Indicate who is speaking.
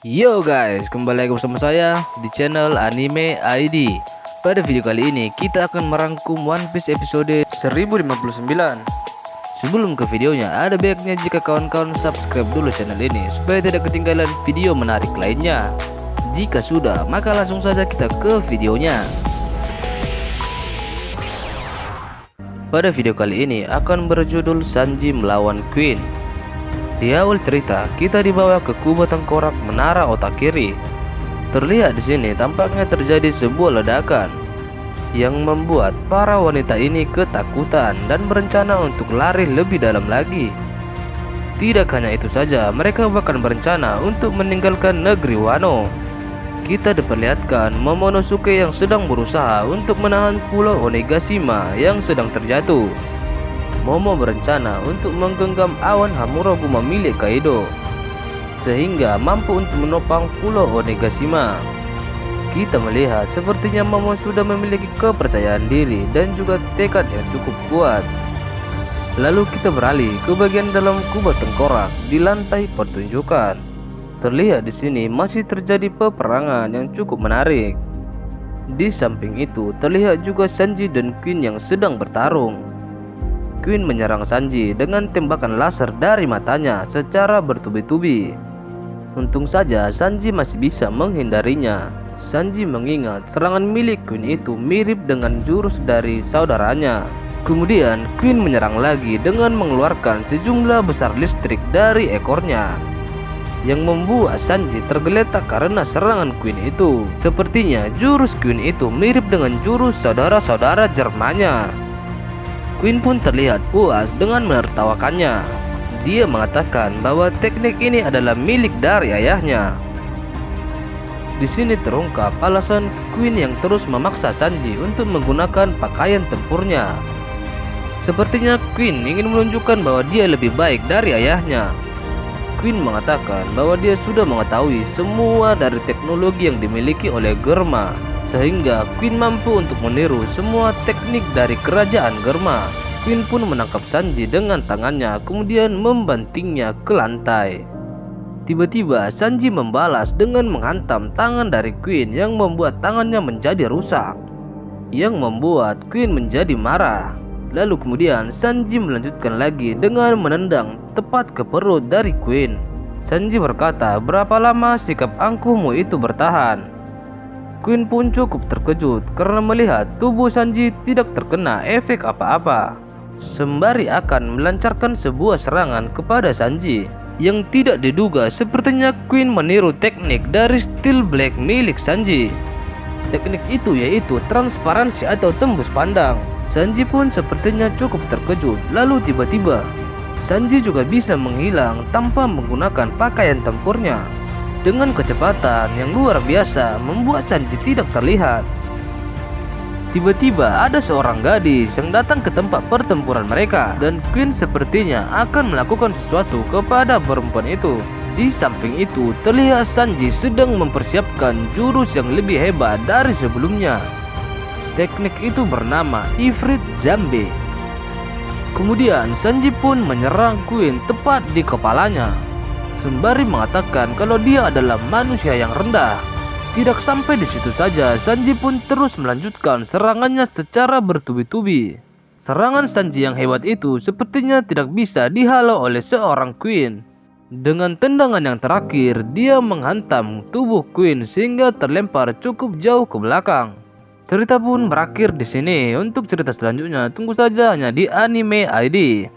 Speaker 1: Yo guys, kembali lagi bersama saya di channel Anime ID. Pada video kali ini kita akan merangkum One Piece episode 1059. Sebelum ke videonya, ada baiknya jika kawan-kawan subscribe dulu channel ini supaya tidak ketinggalan video menarik lainnya. Jika sudah, maka langsung saja kita ke videonya. Pada video kali ini akan berjudul Sanji melawan Queen. Di awal cerita, kita dibawa ke Kuba Tengkorak Menara Otak Kiri. Terlihat di sini tampaknya terjadi sebuah ledakan yang membuat para wanita ini ketakutan dan berencana untuk lari lebih dalam lagi. Tidak hanya itu saja, mereka bahkan berencana untuk meninggalkan negeri Wano. Kita diperlihatkan Momonosuke yang sedang berusaha untuk menahan pulau Onigashima yang sedang terjatuh. Momo berencana untuk menggenggam awan Hamuraguma milik Kaido sehingga mampu untuk menopang pulau Onigashima. Kita melihat sepertinya Momo sudah memiliki kepercayaan diri dan juga tekad yang cukup kuat. Lalu kita beralih ke bagian dalam Kuba Tengkorak di lantai pertunjukan. Terlihat di sini masih terjadi peperangan yang cukup menarik. Di samping itu terlihat juga Sanji dan Queen yang sedang bertarung. Queen menyerang Sanji dengan tembakan laser dari matanya secara bertubi-tubi. Untung saja Sanji masih bisa menghindarinya. Sanji mengingat serangan milik Queen itu mirip dengan jurus dari saudaranya. Kemudian Queen menyerang lagi dengan mengeluarkan sejumlah besar listrik dari ekornya, yang membuat Sanji tergeletak karena serangan Queen itu. Sepertinya jurus Queen itu mirip dengan jurus saudara-saudara Jermannya. Queen pun terlihat puas dengan menertawakannya. Dia mengatakan bahwa teknik ini adalah milik dari ayahnya. Di sini terungkap alasan Queen yang terus memaksa Sanji untuk menggunakan pakaian tempurnya. Sepertinya Queen ingin menunjukkan bahwa dia lebih baik dari ayahnya. Queen mengatakan bahwa dia sudah mengetahui semua dari teknologi yang dimiliki oleh Germa, sehingga Queen mampu untuk meniru semua teknik dari kerajaan Germa. Queen pun menangkap Sanji dengan tangannya, kemudian membantingnya ke lantai. Tiba-tiba Sanji membalas dengan menghantam tangan dari Queen yang membuat tangannya menjadi rusak, yang membuat Queen menjadi marah. Lalu kemudian Sanji melanjutkan lagi dengan menendang tepat ke perut dari Queen. Sanji berkata, "Berapa lama sikap angkuhmu itu bertahan?" Queen pun cukup terkejut karena melihat tubuh Sanji tidak terkena efek apa-apa, sembari akan melancarkan sebuah serangan kepada Sanji yang tidak diduga. Sepertinya Queen meniru teknik dari Steel Black milik Sanji. Teknik itu yaitu transparansi atau tembus pandang. Sanji pun sepertinya cukup terkejut. Lalu tiba-tiba Sanji juga bisa menghilang tanpa menggunakan pakaian tempurnya. Dengan kecepatan yang luar biasa membuat Sanji tidak terlihat. Tiba-tiba ada seorang gadis yang datang ke tempat pertempuran mereka, dan Queen sepertinya akan melakukan sesuatu kepada perempuan itu. Di samping itu terlihat Sanji sedang mempersiapkan jurus yang lebih hebat dari sebelumnya. Teknik itu bernama Ifrit Jambe. Kemudian Sanji pun menyerang Queen tepat di kepalanya, sembari mengatakan kalau dia adalah manusia yang rendah. Tidak sampai di situ saja, Sanji pun terus melanjutkan serangannya secara bertubi-tubi. Serangan Sanji yang hebat itu sepertinya tidak bisa dihalau oleh seorang Queen. Dengan tendangan yang terakhir, dia menghantam tubuh Queen sehingga terlempar cukup jauh ke belakang. Cerita pun berakhir di sini. Untuk cerita selanjutnya tunggu saja hanya di Anime ID.